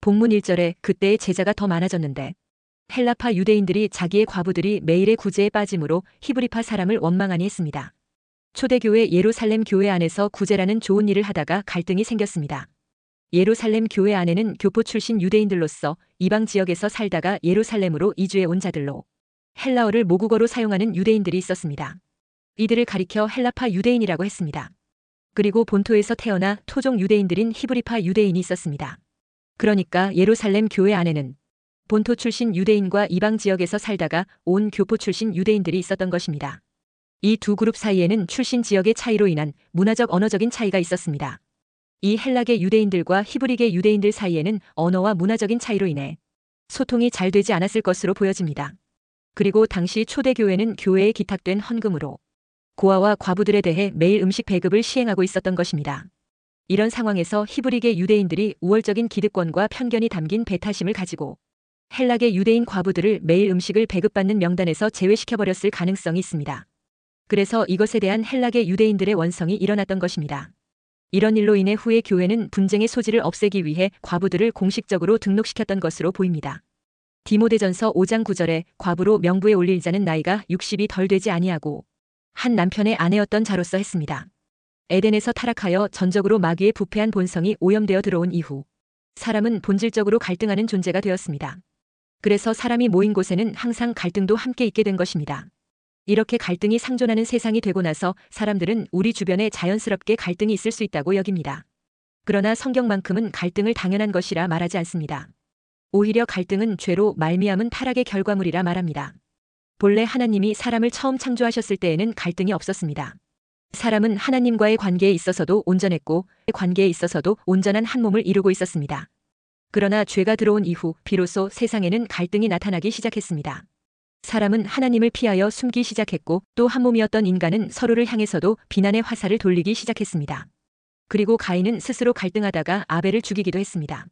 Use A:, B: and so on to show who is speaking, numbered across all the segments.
A: 본문 1절에 그때의 제자가 더 많아졌는데 헬라파 유대인들이 자기의 과부들이 매일의 구제에 빠짐으로 히브리파 사람을 원망하니 했습니다. 초대교회 예루살렘 교회 안에서 구제라는 좋은 일을 하다가 갈등이 생겼습니다. 예루살렘 교회 안에는 교포 출신 유대인들로서 이방 지역에서 살다가 예루살렘으로 이주해 온 자들로 헬라어를 모국어로 사용하는 유대인들이 있었습니다. 이들을 가리켜 헬라파 유대인이라고 했습니다. 그리고 본토에서 태어나 토종 유대인들인 히브리파 유대인이 있었습니다. 그러니까 예루살렘 교회 안에는 본토 출신 유대인과 이방 지역에서 살다가 온 교포 출신 유대인들이 있었던 것입니다. 이 두 그룹 사이에는 출신 지역의 차이로 인한 문화적 언어적인 차이가 있었습니다. 이 헬라계 유대인들과 히브리계 유대인들 사이에는 언어와 문화적인 차이로 인해 소통이 잘 되지 않았을 것으로 보여집니다. 그리고 당시 초대교회는 교회에 기탁된 헌금으로 고아와 과부들에 대해 매일 음식 배급을 시행하고 있었던 것입니다. 이런 상황에서 히브리계 유대인들이 우월적인 기득권과 편견이 담긴 배타심을 가지고 헬라계 유대인 과부들을 매일 음식을 배급받는 명단에서 제외시켜버렸을 가능성이 있습니다. 그래서 이것에 대한 헬라계 유대인들의 원성이 일어났던 것입니다. 이런 일로 인해 후에 교회는 분쟁의 소지를 없애기 위해 과부들을 공식적으로 등록시켰던 것으로 보입니다. 디모데전서 5장 9절에 과부로 명부에 올릴 자는 나이가 60이 덜 되지 아니하고 한 남편의 아내였던 자로서 했습니다. 에덴에서 타락하여 전적으로 마귀의 부패한 본성이 오염되어 들어온 이후 사람은 본질적으로 갈등하는 존재가 되었습니다. 그래서 사람이 모인 곳에는 항상 갈등도 함께 있게 된 것입니다. 이렇게 갈등이 상존하는 세상이 되고 나서 사람들은 우리 주변에 자연스럽게 갈등이 있을 수 있다고 여깁니다. 그러나 성경만큼은 갈등을 당연한 것이라 말하지 않습니다. 오히려 갈등은 죄로 말미암은 타락의 결과물이라 말합니다. 본래 하나님이 사람을 처음 창조하셨을 때에는 갈등이 없었습니다. 사람은 하나님과의 관계에 있어서도 온전했고 관계에 있어서도 온전한 한 몸을 이루고 있었습니다. 그러나 죄가 들어온 이후 비로소 세상에는 갈등이 나타나기 시작했습니다. 사람은 하나님을 피하여 숨기 시작했고 또 한 몸이었던 인간은 서로를 향해서도 비난의 화살을 돌리기 시작했습니다. 그리고 가인은 스스로 갈등하다가 아벨을 죽이기도 했습니다.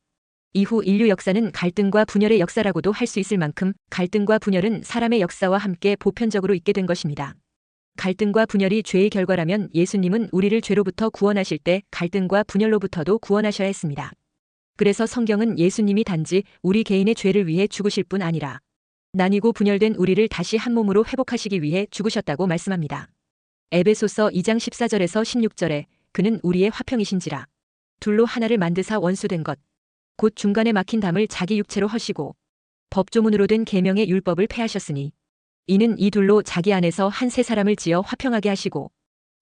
A: 이후 인류 역사는 갈등과 분열의 역사라고도 할 수 있을 만큼 갈등과 분열은 사람의 역사와 함께 보편적으로 있게 된 것입니다. 갈등과 분열이 죄의 결과라면 예수님은 우리를 죄로부터 구원하실 때 갈등과 분열로부터도 구원하셔야 했습니다. 그래서 성경은 예수님이 단지 우리 개인의 죄를 위해 죽으실 뿐 아니라 나뉘고 분열된 우리를 다시 한 몸으로 회복하시기 위해 죽으셨다고 말씀합니다. 에베소서 2장 14절에서 16절에 그는 우리의 화평이신지라 둘로 하나를 만드사 원수된 것 곧 중간에 막힌 담을 자기 육체로 허시고 법조문으로 된 계명의 율법을 폐하셨으니 이는 이 둘로 자기 안에서 한 새 사람을 지어 화평하게 하시고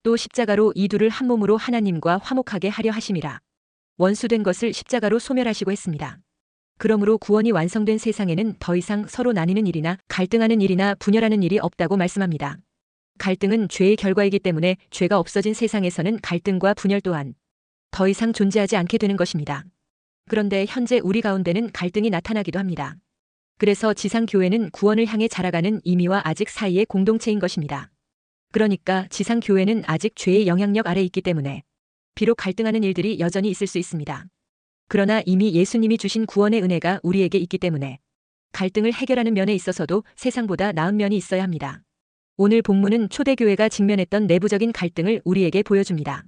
A: 또 십자가로 이 둘을 한 몸으로 하나님과 화목하게 하려 하심이라. 원수된 것을 십자가로 소멸하시고 했습니다. 그러므로 구원이 완성된 세상에는 더 이상 서로 나뉘는 일이나 갈등하는 일이나 분열하는 일이 없다고 말씀합니다. 갈등은 죄의 결과이기 때문에 죄가 없어진 세상에서는 갈등과 분열 또한 더 이상 존재하지 않게 되는 것입니다. 그런데 현재 우리 가운데는 갈등이 나타나기도 합니다. 그래서 지상교회는 구원을 향해 자라가는 이미와 아직 사이의 공동체인 것입니다. 그러니까 지상교회는 아직 죄의 영향력 아래 있기 때문에 비록 갈등하는 일들이 여전히 있을 수 있습니다. 그러나 이미 예수님이 주신 구원의 은혜가 우리에게 있기 때문에 갈등을 해결하는 면에 있어서도 세상보다 나은 면이 있어야 합니다. 오늘 본문은 초대교회가 직면했던 내부적인 갈등을 우리에게 보여줍니다.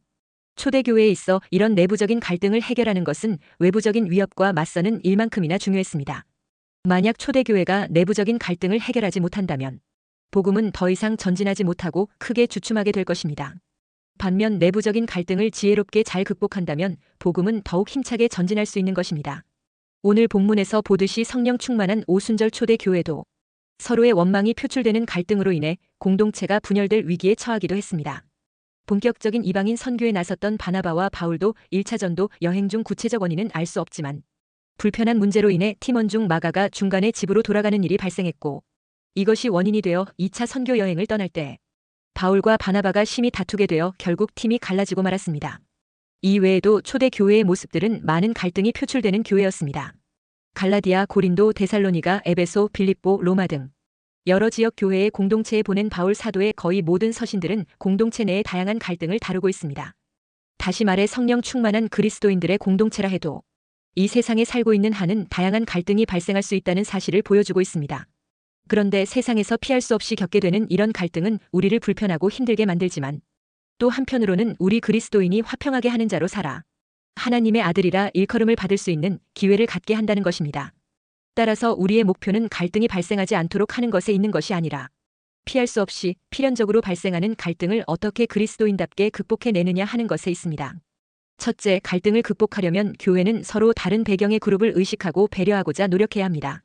A: 초대교회에 있어 이런 내부적인 갈등을 해결하는 것은 외부적인 위협과 맞서는 일만큼이나 중요했습니다. 만약 초대교회가 내부적인 갈등을 해결하지 못한다면 복음은 더 이상 전진하지 못하고 크게 주춤하게 될 것입니다. 반면 내부적인 갈등을 지혜롭게 잘 극복한다면 복음은 더욱 힘차게 전진할 수 있는 것입니다. 오늘 본문에서 보듯이 성령 충만한 오순절 초대교회도 서로의 원망이 표출되는 갈등으로 인해 공동체가 분열될 위기에 처하기도 했습니다. 본격적인 이방인 선교에 나섰던 바나바와 바울도 1차 전도 여행 중 구체적 원인은 알 수 없지만 불편한 문제로 인해 팀원 중 마가가 중간에 집으로 돌아가는 일이 발생했고 이것이 원인이 되어 2차 선교 여행을 떠날 때 바울과 바나바가 심히 다투게 되어 결국 팀이 갈라지고 말았습니다. 이 외에도 초대 교회의 모습들은 많은 갈등이 표출되는 교회였습니다. 갈라디아, 고린도, 데살로니가, 에베소, 빌립보, 로마 등 여러 지역 교회의 공동체에 보낸 바울 사도의 거의 모든 서신들은 공동체 내의 다양한 갈등을 다루고 있습니다. 다시 말해 성령 충만한 그리스도인들의 공동체라 해도 이 세상에 살고 있는 한은 다양한 갈등이 발생할 수 있다는 사실을 보여주고 있습니다. 그런데 세상에서 피할 수 없이 겪게 되는 이런 갈등은 우리를 불편하고 힘들게 만들지만 또 한편으로는 우리 그리스도인이 화평하게 하는 자로 살아 하나님의 아들이라 일컬음을 받을 수 있는 기회를 갖게 한다는 것입니다. 따라서 우리의 목표는 갈등이 발생하지 않도록 하는 것에 있는 것이 아니라 피할 수 없이 필연적으로 발생하는 갈등을 어떻게 그리스도인답게 극복해내느냐 하는 것에 있습니다. 첫째, 갈등을 극복하려면 교회는 서로 다른 배경의 그룹을 의식하고 배려하고자 노력해야 합니다.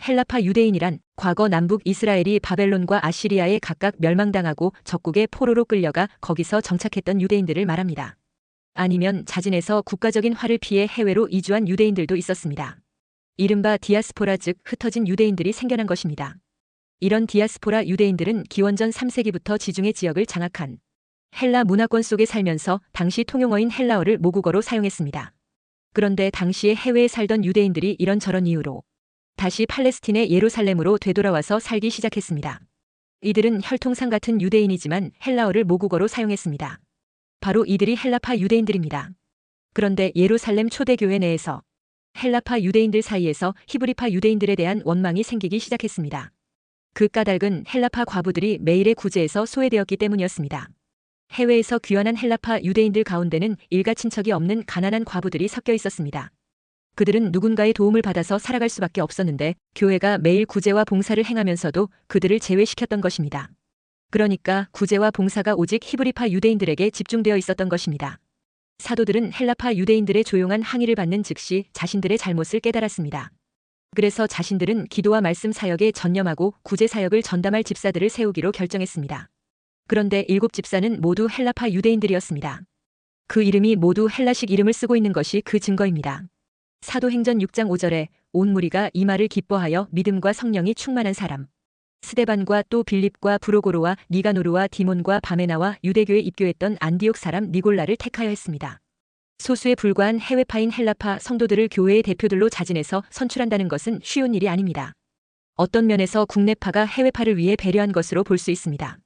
A: 헬라파 유대인이란 과거 남북 이스라엘이 바벨론과 아시리아에 각각 멸망당하고 적국의 포로로 끌려가 거기서 정착했던 유대인들을 말합니다. 아니면 자진해서 국가적인 화를 피해 해외로 이주한 유대인들도 있었습니다. 이른바 디아스포라, 즉 흩어진 유대인들이 생겨난 것입니다. 이런 디아스포라 유대인들은 기원전 3세기부터 지중해 지역을 장악한 헬라 문화권 속에 살면서 당시 통용어인 헬라어를 모국어로 사용했습니다. 그런데 당시에 해외에 살던 유대인들이 이런저런 이유로 다시 팔레스틴의 예루살렘으로 되돌아와서 살기 시작했습니다. 이들은 혈통상 같은 유대인이지만 헬라어를 모국어로 사용했습니다. 바로 이들이 헬라파 유대인들입니다. 그런데 예루살렘 초대교회 내에서 헬라파 유대인들 사이에서 히브리파 유대인들에 대한 원망이 생기기 시작했습니다. 그 까닭은 헬라파 과부들이 매일의 구제에서 소외되었기 때문이었습니다. 해외에서 귀환한 헬라파 유대인들 가운데는 일가 친척이 없는 가난한 과부들이 섞여 있었습니다. 그들은 누군가의 도움을 받아서 살아갈 수밖에 없었는데 교회가 매일 구제와 봉사를 행하면서도 그들을 제외시켰던 것입니다. 그러니까 구제와 봉사가 오직 히브리파 유대인들에게 집중되어 있었던 것입니다. 사도들은 헬라파 유대인들의 조용한 항의를 받는 즉시 자신들의 잘못을 깨달았습니다. 그래서 자신들은 기도와 말씀 사역에 전념하고 구제 사역을 전담할 집사들을 세우기로 결정했습니다. 그런데 7 집사는 모두 헬라파 유대인들이었습니다. 그 이름이 모두 헬라식 이름을 쓰고 있는 것이 그 증거입니다. 사도행전 6장 5절에 온 무리가 이 말을 기뻐하여 믿음과 성령이 충만한 사람 스데반과 또 빌립과 브로고로와 니가노르와 디몬과 바메나와 유대교에 입교했던 안디옥 사람 니골라를 택하여 했습니다. 소수에 불과한 해외파인 헬라파 성도들을 교회의 대표들로 자진해서 선출한다는 것은 쉬운 일이 아닙니다. 어떤 면에서 국내파가 해외파를 위해 배려한 것으로 볼 수 있습니다.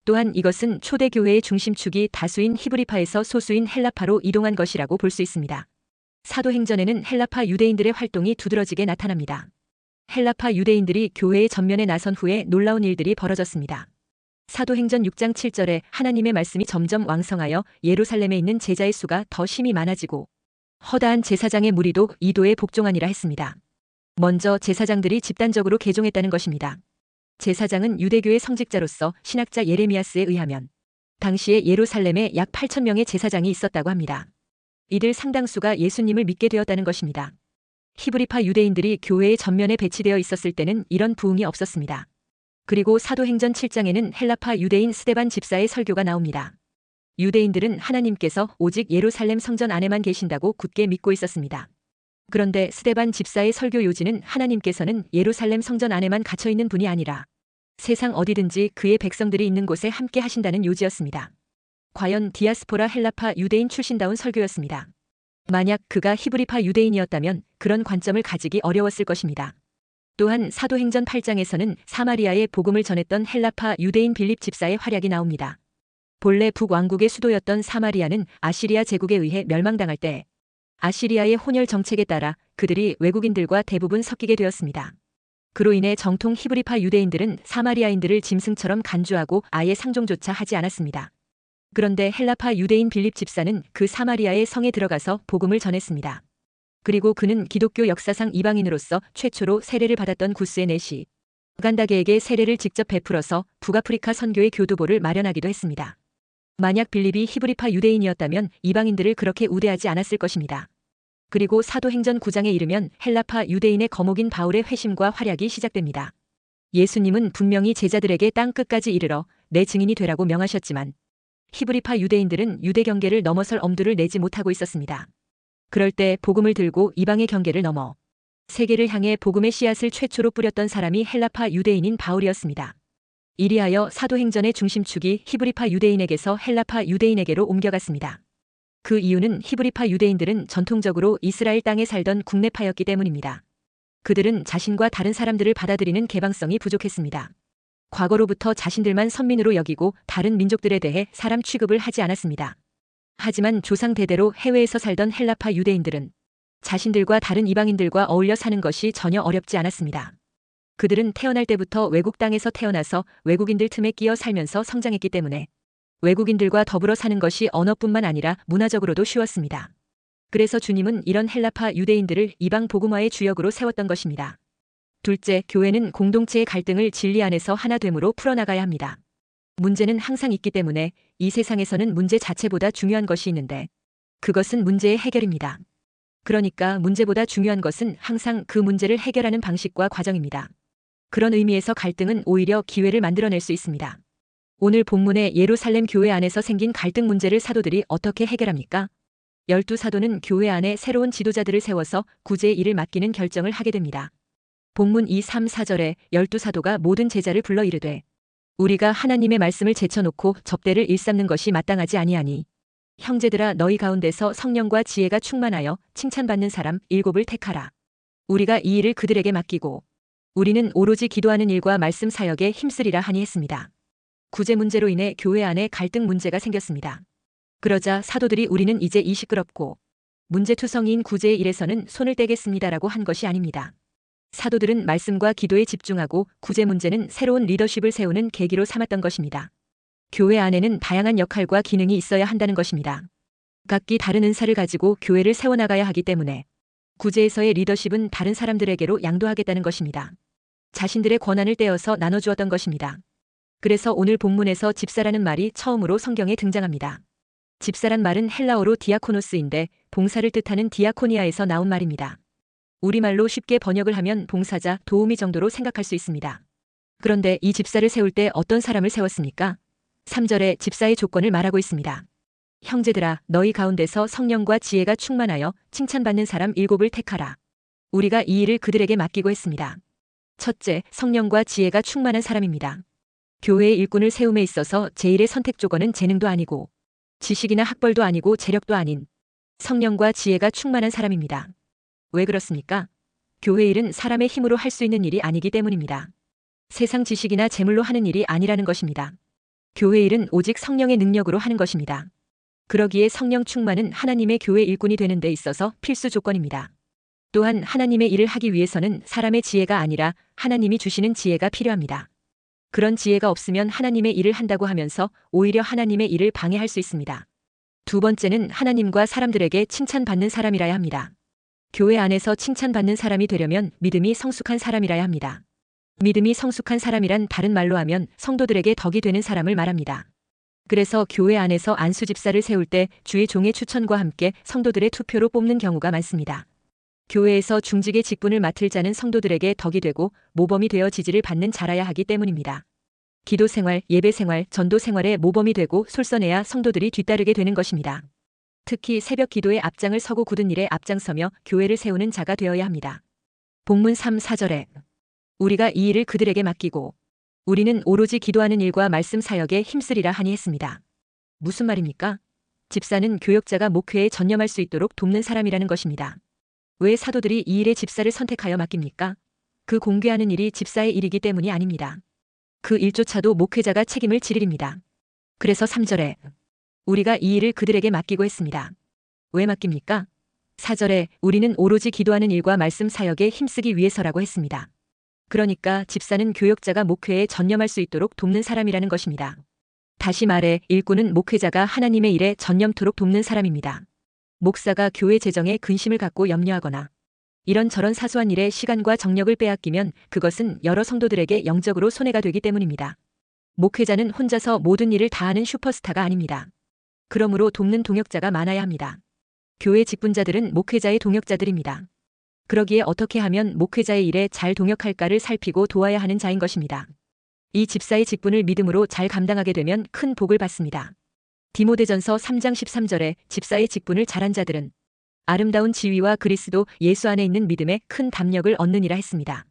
A: 또한 이것은 초대교회의 중심축이 다수인 히브리파에서 소수인 헬라파로 이동한 것이라고 볼 수 있습니다. 사도행전에는 헬라파 유대인들의 활동이 두드러지게 나타납니다. 헬라파 유대인들이 교회의 전면에 나선 후에 놀라운 일들이 벌어졌습니다. 사도행전 6장 7절에 하나님의 말씀이 점점 왕성하여 예루살렘에 있는 제자의 수가 더 심히 많아지고 허다한 제사장의 무리도 이도에 복종하니라 했습니다. 먼저 제사장들이 집단적으로 개종했다는 것입니다. 제사장은 유대교의 성직자로서 신학자 예레미야스에 의하면 당시에 예루살렘에 약 8,000명의 제사장이 있었다고 합니다. 이들 상당수가 예수님을 믿게 되었다는 것입니다. 히브리파 유대인들이 교회의 전면에 배치되어 있었을 때는 이런 부흥이 없었습니다. 그리고 사도행전 7장에는 헬라파 유대인 스데반 집사의 설교가 나옵니다. 유대인들은 하나님께서 오직 예루살렘 성전 안에만 계신다고 굳게 믿고 있었습니다. 그런데 스데반 집사의 설교 요지는 하나님께서는 예루살렘 성전 안에만 갇혀있는 분이 아니라 세상 어디든지 그의 백성들이 있는 곳에 함께 하신다는 요지였습니다. 과연 디아스포라 헬라파 유대인 출신다운 설교였습니다. 만약 그가 히브리파 유대인이었다면 그런 관점을 가지기 어려웠을 것입니다. 또한 사도행전 8장에서는 사마리아에 복음을 전했던 헬라파 유대인 빌립 집사의 활약이 나옵니다. 본래 북왕국의 수도였던 사마리아는 아시리아 제국에 의해 멸망당할 때 아시리아의 혼혈 정책에 따라 그들이 외국인들과 대부분 섞이게 되었습니다. 그로 인해 정통 히브리파 유대인들은 사마리아인들을 짐승처럼 간주하고 아예 상종조차 하지 않았습니다. 그런데 헬라파 유대인 빌립 집사는 그 사마리아의 성에 들어가서 복음을 전했습니다. 그리고 그는 기독교 역사상 이방인으로서 최초로 세례를 받았던 구스의 내시 우간다게에게 세례를 직접 베풀어서 북아프리카 선교의 교두보를 마련하기도 했습니다. 만약 빌립이 히브리파 유대인이었다면 이방인들을 그렇게 우대하지 않았을 것입니다. 그리고 사도행전 9장에 이르면 헬라파 유대인의 거목인 바울의 회심과 활약이 시작됩니다. 예수님은 분명히 제자들에게 땅 끝까지 이르러 내 증인이 되라고 명하셨지만 히브리파 유대인들은 유대 경계를 넘어설 엄두를 내지 못하고 있었습니다. 그럴 때 복음을 들고 이방의 경계를 넘어 세계를 향해 복음의 씨앗을 최초로 뿌렸던 사람이 헬라파 유대인인 바울이었습니다. 이리하여 사도행전의 중심축이 히브리파 유대인에게서 헬라파 유대인에게로 옮겨갔습니다. 그 이유는 히브리파 유대인들은 전통적으로 이스라엘 땅에 살던 국내파였기 때문입니다. 그들은 자신과 다른 사람들을 받아들이는 개방성이 부족했습니다. 과거로부터 자신들만 선민으로 여기고 다른 민족들에 대해 사람 취급을 하지 않았습니다. 하지만 조상 대대로 해외에서 살던 헬라파 유대인들은 자신들과 다른 이방인들과 어울려 사는 것이 전혀 어렵지 않았습니다. 그들은 태어날 때부터 외국 땅에서 태어나서 외국인들 틈에 끼어 살면서 성장했기 때문에 외국인들과 더불어 사는 것이 언어뿐만 아니라 문화적으로도 쉬웠습니다. 그래서 주님은 이런 헬라파 유대인들을 이방 복음화의 주역으로 세웠던 것입니다. 둘째, 교회는 공동체의 갈등을 진리 안에서 하나됨으로 풀어나가야 합니다. 문제는 항상 있기 때문에 이 세상에서는 문제 자체보다 중요한 것이 있는데 그것은 문제의 해결입니다. 그러니까 문제보다 중요한 것은 항상 그 문제를 해결하는 방식과 과정입니다. 그런 의미에서 갈등은 오히려 기회를 만들어낼 수 있습니다. 오늘 본문의 예루살렘 교회 안에서 생긴 갈등 문제를 사도들이 어떻게 해결합니까? 12사도는 교회 안에 새로운 지도자들을 세워서 구제의 일을 맡기는 결정을 하게 됩니다. 본문 2, 3, 4절에 12사도가 모든 제자를 불러 이르되 우리가 하나님의 말씀을 제쳐놓고 접대를 일삼는 것이 마땅하지 아니하니 형제들아 너희 가운데서 성령과 지혜가 충만하여 칭찬받는 사람 7을 택하라. 우리가 이 일을 그들에게 맡기고 우리는 오로지 기도하는 일과 말씀 사역에 힘쓰리라 하니 했습니다. 구제 문제로 인해 교회 안에 갈등 문제가 생겼습니다. 그러자 사도들이 우리는 이제 이 시끄럽고 문제투성이인 구제의 일에서는 손을 떼겠습니다라고 한 것이 아닙니다. 사도들은 말씀과 기도에 집중하고 구제 문제는 새로운 리더십을 세우는 계기로 삼았던 것입니다. 교회 안에는 다양한 역할과 기능이 있어야 한다는 것입니다. 각기 다른 은사를 가지고 교회를 세워나가야 하기 때문에 구제에서의 리더십은 다른 사람들에게로 양도하겠다는 것입니다. 자신들의 권한을 떼어서 나눠주었던 것입니다. 그래서 오늘 본문에서 집사라는 말이 처음으로 성경에 등장합니다. 집사란 말은 헬라어로 디아코노스인데 봉사를 뜻하는 디아코니아에서 나온 말입니다. 우리말로 쉽게 번역을 하면 봉사자, 도우미 정도로 생각할 수 있습니다. 그런데 이 집사를 세울 때 어떤 사람을 세웠습니까? 3절에 집사의 조건을 말하고 있습니다. 형제들아 너희 가운데서 성령과 지혜가 충만하여 칭찬받는 사람 7을 택하라. 우리가 이 일을 그들에게 맡기고 했습니다. 첫째, 성령과 지혜가 충만한 사람입니다. 교회의 일꾼을 세움에 있어서 제1의 선택 조건은 재능도 아니고 지식이나 학벌도 아니고 재력도 아닌 성령과 지혜가 충만한 사람입니다. 왜 그렇습니까? 교회 일은 사람의 힘으로 할 수 있는 일이 아니기 때문입니다. 세상 지식이나 재물로 하는 일이 아니라는 것입니다. 교회 일은 오직 성령의 능력으로 하는 것입니다. 그러기에 성령 충만은 하나님의 교회 일꾼이 되는 데 있어서 필수 조건입니다. 또한 하나님의 일을 하기 위해서는 사람의 지혜가 아니라 하나님이 주시는 지혜가 필요합니다. 그런 지혜가 없으면 하나님의 일을 한다고 하면서 오히려 하나님의 일을 방해할 수 있습니다. 두 번째는 하나님과 사람들에게 칭찬받는 사람이라야 합니다. 교회 안에서 칭찬받는 사람이 되려면 믿음이 성숙한 사람이라야 합니다. 믿음이 성숙한 사람이란 다른 말로 하면 성도들에게 덕이 되는 사람을 말합니다. 그래서 교회 안에서 안수 집사를 세울 때 주의 종의 추천과 함께 성도들의 투표로 뽑는 경우가 많습니다. 교회에서 중직의 직분을 맡을 자는 성도들에게 덕이 되고 모범이 되어 지지를 받는 자라야 하기 때문입니다. 기도 생활, 예배 생활, 전도 생활에 모범이 되고 솔선해야 성도들이 뒤따르게 되는 것입니다. 특히 새벽 기도에 앞장을 서고 굳은 일에 앞장서며 교회를 세우는 자가 되어야 합니다. 본문 3, 4절에 우리가 이 일을 그들에게 맡기고 우리는 오로지 기도하는 일과 말씀 사역에 힘쓰리라 하니 했습니다. 무슨 말입니까? 집사는 교역자가 목회에 전념할 수 있도록 돕는 사람이라는 것입니다. 왜 사도들이 이 일에 집사를 선택하여 맡깁니까? 그 공개하는 일이 집사의 일이기 때문이 아닙니다. 그 일조차도 목회자가 책임을 지리립니다. 그래서 3절에 우리가 이 일을 그들에게 맡기고 했습니다. 왜 맡깁니까? 4절에 우리는 오로지 기도하는 일과 말씀 사역에 힘쓰기 위해서라고 했습니다. 그러니까 집사는 교역자가 목회에 전념할 수 있도록 돕는 사람이라는 것입니다. 다시 말해 일꾼은 목회자가 하나님의 일에 전념토록 돕는 사람입니다. 목사가 교회 재정에 근심을 갖고 염려하거나 이런저런 사소한 일에 시간과 정력을 빼앗기면 그것은 여러 성도들에게 영적으로 손해가 되기 때문입니다. 목회자는 혼자서 모든 일을 다 하는 슈퍼스타가 아닙니다. 그러므로 돕는 동역자가 많아야 합니다. 교회 직분자들은 목회자의 동역자들입니다. 그러기에 어떻게 하면 목회자의 일에 잘 동역할까를 살피고 도와야 하는 자인 것입니다. 이 집사의 직분을 믿음으로 잘 감당하게 되면 큰 복을 받습니다. 디모데전서 3장 13절에 집사의 직분을 잘한 자들은 아름다운 지위와 그리스도 예수 안에 있는 믿음에 큰 담력을 얻느니라 했습니다.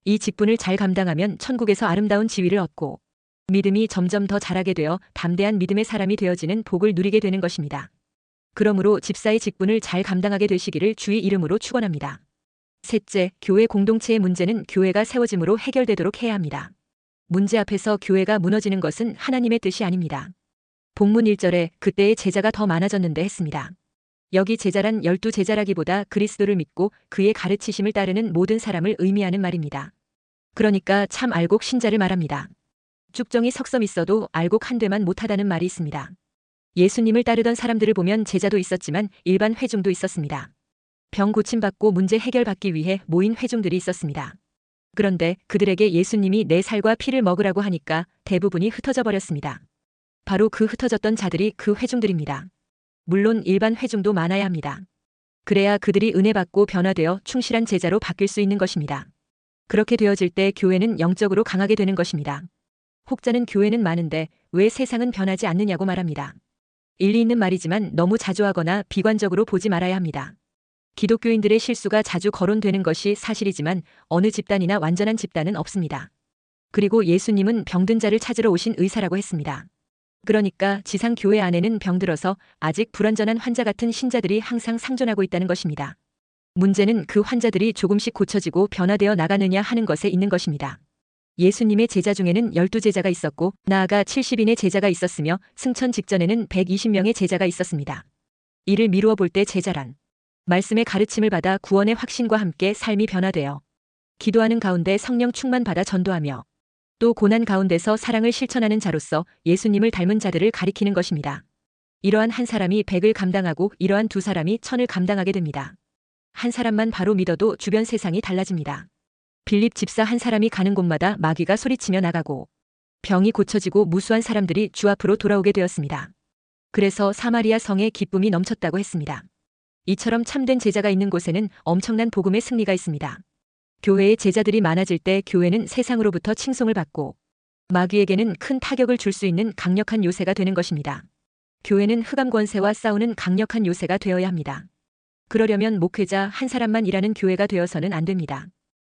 A: 이 직분을 잘 감당하면 천국에서 아름다운 지위를 얻고 믿음이 점점 더 자라게 되어 담대한 믿음의 사람이 되어지는 복을 누리게 되는 것입니다. 그러므로 집사의 직분을 잘 감당하게 되시기를 주의 이름으로 축원합니다. 셋째, 교회 공동체의 문제는 교회가 세워짐으로 해결되도록 해야 합니다. 문제 앞에서 교회가 무너지는 것은 하나님의 뜻이 아닙니다. 본문 1절에 그때의 제자가 더 많아졌는데 했습니다. 여기 제자란 12제자라기보다 그리스도를 믿고 그의 가르치심을 따르는 모든 사람을 의미하는 말입니다. 그러니까 참 알곡 신자를 말합니다. 쭉정이 석섬 있어도 알곡 한 대만 못하다는 말이 있습니다. 예수님을 따르던 사람들을 보면 제자도 있었지만 일반 회중도 있었습니다. 병 고침받고 문제 해결받기 위해 모인 회중들이 있었습니다. 그런데 그들에게 예수님이 내 살과 피를 먹으라고 하니까 대부분이 흩어져 버렸습니다. 바로 그 흩어졌던 자들이 그 회중들입니다. 물론 일반 회중도 많아야 합니다. 그래야 그들이 은혜 받고 변화되어 충실한 제자로 바뀔 수 있는 것입니다. 그렇게 되어질 때 교회는 영적으로 강하게 되는 것입니다. 혹자는 교회는 많은데 왜 세상은 변하지 않느냐고 말합니다. 일리 있는 말이지만 너무 자주 하거나 비관적으로 보지 말아야 합니다. 기독교인들의 실수가 자주 거론되는 것이 사실이지만 어느 집단이나 완전한 집단은 없습니다. 그리고 예수님은 병든 자를 찾으러 오신 의사라고 했습니다. 그러니까 지상 교회 안에는 병들어서 아직 불완전한 환자 같은 신자들이 항상 상존하고 있다는 것입니다. 문제는 그 환자들이 조금씩 고쳐지고 변화되어 나가느냐 하는 것에 있는 것입니다. 예수님의 제자 중에는 12제자가 있었고 나아가 70인의 제자가 있었으며 승천 직전에는 120명의 제자가 있었습니다. 이를 미루어 볼 때 제자란 말씀의 가르침을 받아 구원의 확신과 함께 삶이 변화되어 기도하는 가운데 성령 충만받아 전도하며 또 고난 가운데서 사랑을 실천하는 자로서 예수님을 닮은 자들을 가리키는 것입니다. 이러한 한 사람이 100을 감당하고 이러한 두 사람이 1000을 감당하게 됩니다. 한 사람만 바로 믿어도 주변 세상이 달라집니다. 빌립 집사 한 사람이 가는 곳마다 마귀가 소리치며 나가고 병이 고쳐지고 무수한 사람들이 주 앞으로 돌아오게 되었습니다. 그래서 사마리아 성에 기쁨이 넘쳤다고 했습니다. 이처럼 참된 제자가 있는 곳에는 엄청난 복음의 승리가 있습니다. 교회에 제자들이 많아질 때 교회는 세상으로부터 칭송을 받고 마귀에게는 큰 타격을 줄 수 있는 강력한 요새가 되는 것입니다. 교회는 흑암 권세와 싸우는 강력한 요새가 되어야 합니다. 그러려면 목회자 한 사람만 일하는 교회가 되어서는 안 됩니다.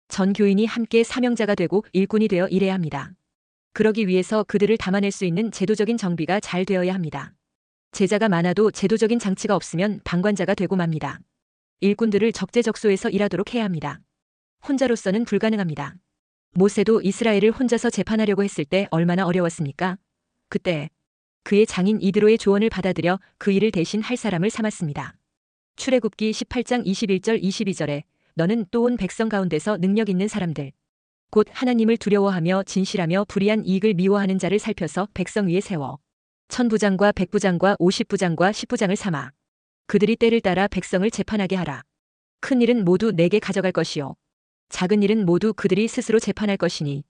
A: 전 교인이 함께 사명자가 되고 일꾼이 되어 일해야 합니다. 그러기 위해서 그들을 담아낼 수 있는 제도적인 정비가 잘 되어야 합니다. 제자가 많아도 제도적인 장치가 없으면 방관자가 되고 맙니다. 일꾼들을 적재적소에서 일하도록 해야 합니다. 혼자로서는 불가능합니다. 모세도 이스라엘을 혼자서 재판하려고 했을 때 얼마나 어려웠습니까? 그때 그의 장인 이드로의 조언을 받아들여 그 일을 대신 할 사람을 삼았습니다. 출애굽기 18장 21절 22절에 너는 또 온 백성 가운데서 능력 있는 사람들 곧 하나님을 두려워하며 진실하며 불의한 이익을 미워하는 자를 살펴서 백성 위에 세워 1000부장과 100부장과 50부장과 10부장을 삼아 그들이 때를 따라 백성을 재판하게 하라. 큰 일은 모두 내게 가져갈 것이요 작은 일은 모두 그들이 스스로 재판할 것이니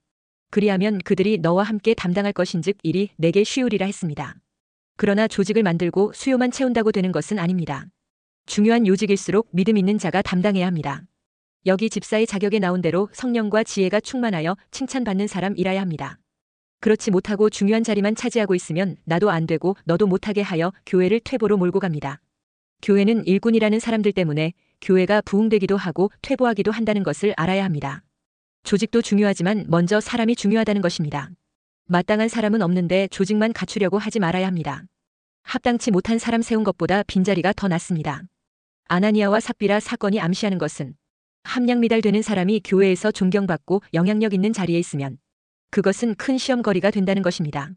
A: 그리하면 그들이 너와 함께 담당할 것인즉 일이 내게 쉬우리라 했습니다. 그러나 조직을 만들고 수요만 채운다고 되는 것은 아닙니다. 중요한 요직일수록 믿음 있는 자가 담당해야 합니다. 여기 집사의 자격에 나온 대로 성령과 지혜가 충만하여 칭찬받는 사람이라야 합니다. 그렇지 못하고 중요한 자리만 차지하고 있으면 나도 안 되고 너도 못하게 하여 교회를 퇴보로 몰고 갑니다. 교회는 일꾼이라는 사람들 때문에 교회가 부흥되기도 하고 퇴보하기도 한다는 것을 알아야 합니다. 조직도 중요하지만 먼저 사람이 중요하다는 것입니다. 마땅한 사람은 없는데 조직만 갖추려고 하지 말아야 합니다. 합당치 못한 사람 세운 것보다 빈자리가 더 낫습니다. 아나니아와 삽비라 사건이 암시하는 것은 함량미달되는 사람이 교회에서 존경받고 영향력 있는 자리에 있으면 그것은 큰 시험거리가 된다는 것입니다.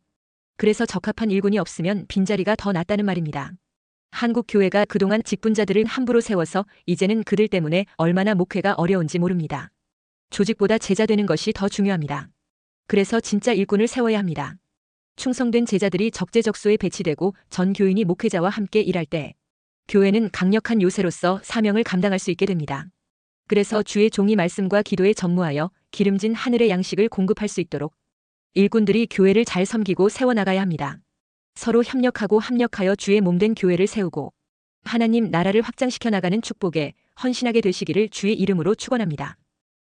A: 그래서 적합한 일꾼이 없으면 빈자리가 더 낫다는 말입니다. 한국 교회가 그동안 직분자들을 함부로 세워서 이제는 그들 때문에 얼마나 목회가 어려운지 모릅니다. 조직보다 제자 되는 것이 더 중요합니다. 그래서 진짜 일꾼을 세워야 합니다. 충성된 제자들이 적재적소에 배치되고 전 교인이 목회자와 함께 일할 때 교회는 강력한 요새로서 사명을 감당할 수 있게 됩니다. 그래서 주의 종이 말씀과 기도에 전무하여 기름진 하늘의 양식을 공급할 수 있도록 일꾼들이 교회를 잘 섬기고 세워나가야 합니다. 서로 협력하고 합력하여 주의 몸된 교회를 세우고 하나님 나라를 확장시켜 나가는 축복에 헌신하게 되시기를 주의 이름으로 축원합니다.